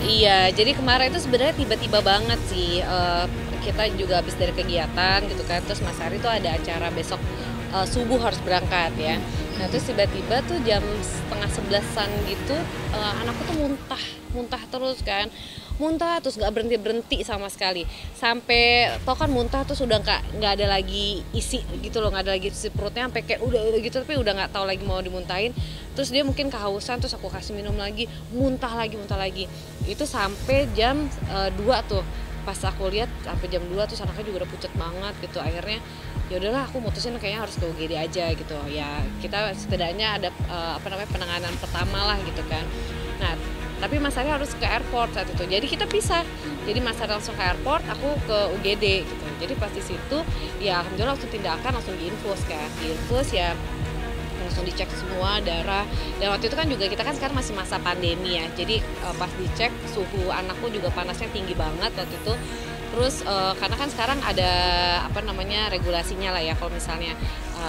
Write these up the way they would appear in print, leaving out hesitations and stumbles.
Iya, jadi kemarin itu sebenarnya tiba-tiba banget sih, kita juga habis dari kegiatan gitu kan, terus Mas Ari tuh ada acara besok, subuh harus berangkat ya. Nah terus tiba-tiba tuh jam setengah sebelasan gitu, anakku tuh muntah, muntah terus kan, muntah terus nggak berhenti-berhenti sama sekali. Sampai tau kan muntah tuh sudah nggak ada lagi isi gitu loh, nggak ada lagi isi perutnya sampai kayak udah gitu tapi udah nggak tahu lagi mau dimuntahin. Terus dia mungkin kehausan, terus aku kasih minum lagi, muntah lagi, muntah lagi. Itu sampai jam 2 tuh. Pas aku lihat sampai jam 2 tuh anaknya juga udah pucat banget gitu. Akhirnya ya udahlah aku mutusin kayaknya harus ke UGD aja gitu. Ya kita setidaknya ada penanganan pertama lah gitu kan. Nah, tapi Mas Ari harus ke airport saat itu. Jadi kita pisah. Jadi Mas Ari langsung ke airport, aku ke UGD gitu. Jadi pas di situ ya alhamdulillah langsung tindakan, langsung diinfus kan. Diinfus ya langsung dicek semua darah, dan waktu itu kan juga kita kan sekarang masih masa pandemi ya, jadi pas dicek suhu anakku juga panasnya tinggi banget waktu itu. Terus karena kan sekarang ada regulasinya lah ya, kalau misalnya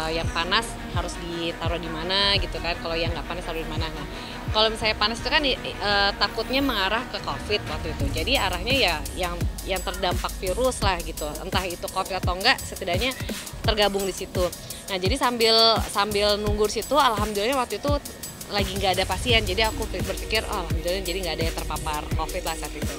yang panas harus ditaruh di mana gitu kan, kalau yang nggak panas taruh di mana. Nah kalau misalnya panas itu kan takutnya mengarah ke COVID waktu itu, jadi arahnya ya yang terdampak virus lah gitu, entah itu COVID atau enggak, setidaknya tergabung di situ. Nah jadi sambil nunggu di situ, alhamdulillah waktu itu lagi nggak ada pasien, jadi aku berpikir oh, alhamdulillah jadi nggak ada yang terpapar COVID lah saat itu.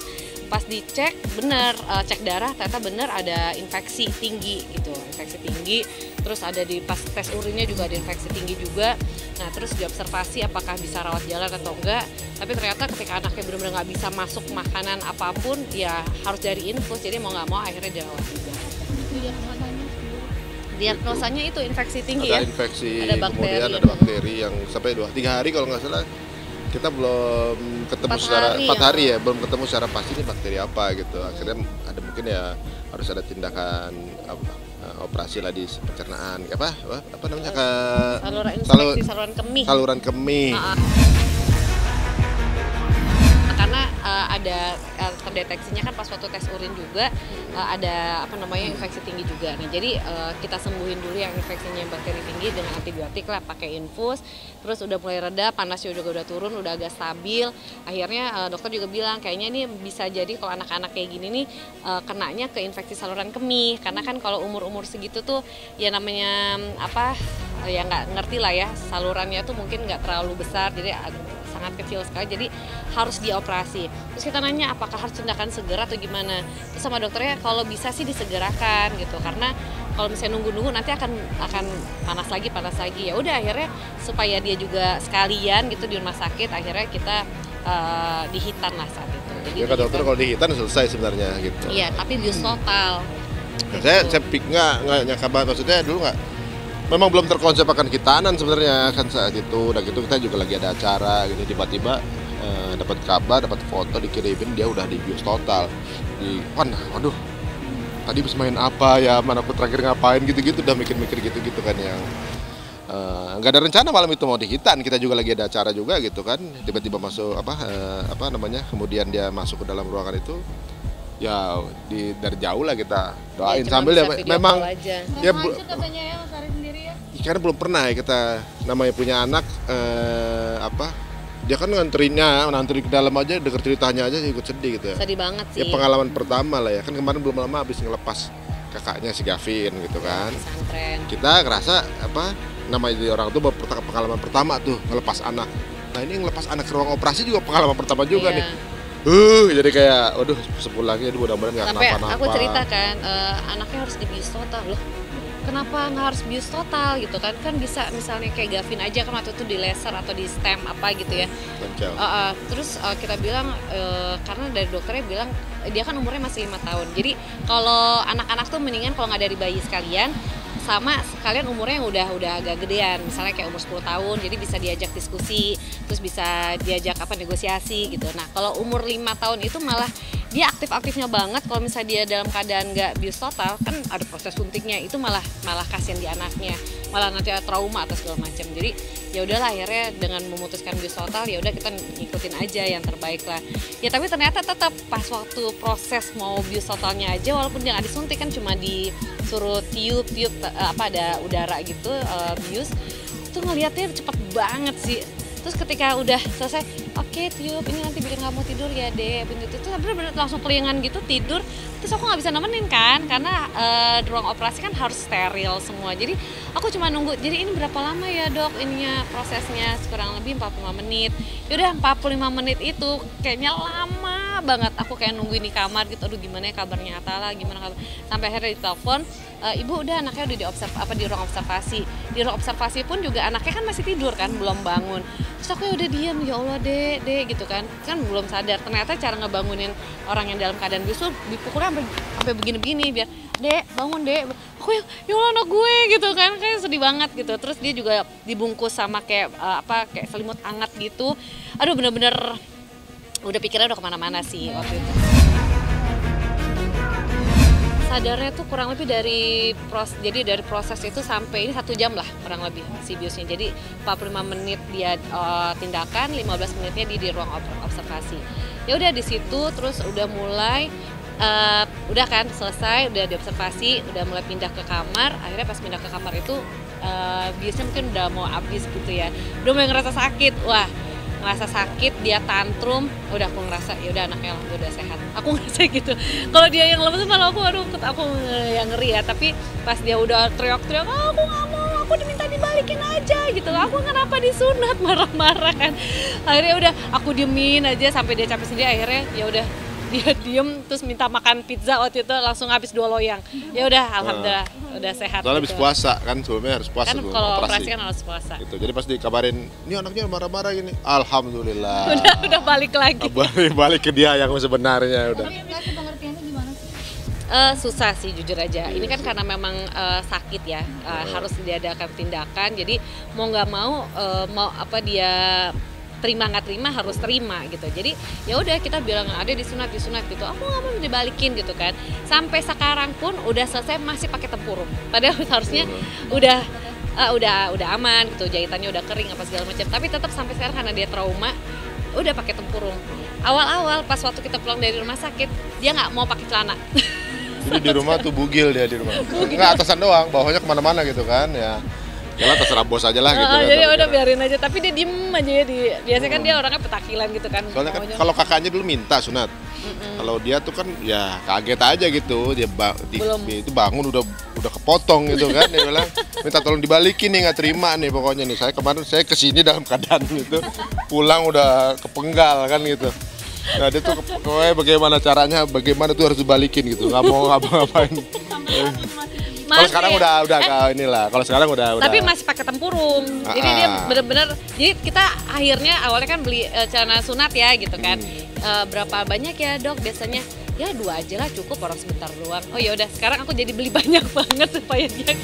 Pas dicek bener, cek darah ternyata bener ada infeksi tinggi gitu, infeksi tinggi. Terus ada pas tes urinnya juga ada infeksi tinggi juga. Nah terus diobservasi apakah bisa rawat jalan atau enggak. Tapi ternyata ketika anaknya benar-benar nggak bisa masuk makanan apapun, ya harus dari infus. Jadi mau nggak mau akhirnya dirawat juga. Diagnosanya itu infeksi tinggi ada ya. Infeksi, ada bakteri, kemudian ada bakteri yang sampai 2-3 hari kalau nggak salah kita belum ketemu 4 hari ya, belum ketemu secara pasti ini bakteri apa gitu. Akhirnya ada mungkin ya harus ada tindakan operasi lah di pencernaan apa namanya saluran kemih. Karena ada terdeteksinya kan pas waktu tes urin juga ada infeksi tinggi juga. Nah jadi kita sembuhin dulu yang infeksinya bakteri tinggi dengan antibiotik lah, pakai infus. Terus udah mulai reda, panasnya juga udah turun, udah agak stabil. Akhirnya dokter juga bilang kayaknya ini bisa jadi kalau anak-anak kayak gini nih kenanya ke infeksi saluran kemih. Karena kan kalau umur-umur segitu tuh ya namanya ya nggak ngerti lah ya, salurannya tuh mungkin nggak terlalu besar, jadi sangat kecil sekali, jadi harus dioperasi. Terus kita nanya apakah harus tindakan segera atau gimana. Terus sama dokternya kalau bisa sih disegerakan gitu, karena kalau misalnya nunggu-nunggu nanti akan panas lagi. Ya udah akhirnya supaya dia juga sekalian gitu di rumah sakit, akhirnya kita dihitan lah saat itu. Jadi ya kata dokter kalau dihitan selesai sebenarnya gitu. Iya, tapi bius total. Gitu. Saya nggak nyangka banget, maksudnya dulu nggak, memang belum terkonsep akan hitanan sebenarnya kan saat itu. Udah gitu kita juga lagi ada acara gitu, tiba-tiba dapat kabar, dapat foto dikirimin dia udah di bius total. Waduh, tadi habis main apa ya, mana aku terakhir ngapain gitu-gitu, udah mikir-mikir gitu-gitu kan yang nggak ada rencana malam itu mau dihitan. Kita juga lagi ada acara juga gitu kan, tiba-tiba masuk kemudian dia masuk ke dalam ruangan itu. Ya dari jauh lah kita doain ya, sambil ya memang ya katanya ya Mas Ari sendiri ya. Karena belum pernah ya kita namanya punya anak dia kan ngantri ke dalam aja, denger ceritanya aja ikut sedih gitu ya. Sedih banget sih. Ya pengalaman pertama lah ya, kan kemarin belum lama habis ngelepas kakaknya si Gavin gitu kan. Pesantren. Kita ngerasa namanya jadi orang tuh pengalaman pertama tuh ngelepas anak. Nah ini ngelepas anak ke ruang operasi juga pengalaman pertama juga nih. Jadi kayak, waduh sepulangnya mudah-mudahan nggak kenapa-napa. Sampai aku cerita kan, anaknya harus dibius total loh. Kenapa nggak harus bius total gitu kan? Kan bisa misalnya kayak Gavin aja kan waktu itu di laser atau di stem apa gitu ya. Terus kita bilang, karena dari dokternya bilang dia kan umurnya masih 5 tahun. Jadi kalau anak-anak tuh mendingan kalau nggak dari bayi sekalian, sama sekalian umurnya yang udah agak gedean, misalnya kayak umur 10 tahun, jadi bisa diajak diskusi, terus bisa diajak negosiasi gitu. Nah kalau umur 5 tahun itu malah dia aktif-aktifnya banget. Kalau misalnya dia dalam keadaan nggak bius total, kan ada proses suntiknya, itu malah kasihan di anaknya, malah nanti ada trauma atau segala macam. Jadi ya udahlah akhirnya dengan memutuskan bius total, ya udah kita ngikutin aja yang terbaik lah. Ya tapi ternyata tetap pas waktu proses mau bius totalnya aja, walaupun dia nggak disuntik kan cuma disuruh tiup ada udara gitu bius, itu ngelihatnya cepet banget sih. Terus ketika udah selesai, oke tiup ini nanti bikin kamu tidur ya dek, begitu tuh bener-bener langsung kelingan gitu tidur. Terus aku nggak bisa nemenin kan karena di ruang operasi kan harus steril semua, jadi aku cuma nunggu. Jadi ini berapa lama ya dok ininya prosesnya? Kurang lebih 45 menit. Yaudah 45 menit itu kayaknya lama banget, aku kayak nungguin di kamar gitu, aduh gimana ya kabarnya Atala, gimana kabar, sampai akhirnya ditelepon, ibu udah anaknya udah di ruang observasi. Di ruang observasi pun juga anaknya kan masih tidur kan, belum bangun. Terus aku ya udah diam, ya Allah dek gitu kan belum sadar. Ternyata cara ngebangunin orang yang dalam keadaan bisu dipukulnya sampai begini-begini biar dek bangun dek. Aku ya Allah anak gue gitu kan, kayak sedih banget gitu. Terus dia juga dibungkus sama kayak kayak selimut hangat gitu. Aduh bener-bener udah pikirannya udah kemana-mana sih waktu itu. Sadarnya tuh kurang lebih dari proses itu sampai ini 1 jam lah kurang lebih si biusnya. Jadi 45 menit dia tindakan, 15 menitnya di ruang observasi. Ya udah di situ terus udah mulai udah kan selesai, udah diobservasi, udah mulai pindah ke kamar. Akhirnya pas pindah ke kamar itu biusnya mungkin udah mau habis gitu ya. Udah mulai ngerasa sakit. Wah, ngerasa sakit, dia tantrum, udah aku ngerasa ya udah anaknya udah sehat. Aku ngerasa gitu. Kalau dia yang lemes malah aku yang ngeri ya. Tapi pas dia udah teriak-teriak, aku nggak mau, aku diminta dibalikin aja gitu. Aku kenapa disunat, marah-marah kan. Akhirnya udah aku diemin aja sampai dia capek sendiri. Akhirnya ya udah dia diem terus minta makan pizza, waktu itu langsung habis 2 loyang. Ya udah alhamdulillah udah sehat. Soalnya gitu. habis puasa kan, sebelumnya harus puasa Kan sebelum kalau operasi. operasi kan harus puasa. Gitu. Jadi pas dikabarin, ini anaknya marah-marah gini, alhamdulillah. Udah balik lagi. Balik ke dia yang sebenarnya udah. Tapi kasih pengertiannya gimana sih? Susah sih jujur aja. Ini kan karena memang sakit ya, harus diadakan tindakan. Jadi mau nggak mau dia terima nggak terima harus terima gitu. Jadi ya udah kita bilang ada disunat gitu. Aku nggak mau dibalikin gitu kan. Sampai sekarang pun udah selesai masih pakai tempurung. Padahal harusnya udah aman gitu, jahitannya udah kering apa segala macam. Tapi tetap sampai sekarang karena dia trauma udah pakai tempurung. Awal-awal pas waktu kita pulang dari rumah sakit dia nggak mau pakai celana. Jadi di rumah tuh bugil dia di rumah. Enggak atasan doang, bawahnya kemana-mana gitu kan ya. Yalah terserah bos aja lah gitu kan. Jadi udah biarin aja, tapi dia diem aja ya. Biasanya kan dia orangnya petakilan gitu kan. Soalnya kan kalau kakaknya dulu minta sunat. Kalau dia tuh kan ya kaget aja gitu. Dia itu bangun udah kepotong gitu kan. Dia bilang minta tolong dibalikin nih, nggak terima nih pokoknya nih. Kemarin saya kesini dalam keadaan gitu. Pulang udah kepenggal kan gitu. Nah dia tuh bagaimana caranya, bagaimana tuh harus dibalikin gitu. Nggak mau ngapa-ngapain. Kalau sekarang udah inilah. Kalau sekarang udah. Tapi masih pakai tempurung. Jadi dia bener-bener. Jadi kita akhirnya awalnya kan beli celana sunat ya gitu kan. Berapa banyak ya dok? Biasanya ya 2 aja lah cukup, orang sebentar doang. Oh ya udah sekarang aku jadi beli banyak banget supaya dia.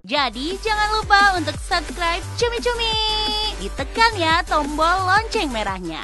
Jadi jangan lupa untuk subscribe Cumi Cumi. Ditekan ya tombol lonceng merahnya.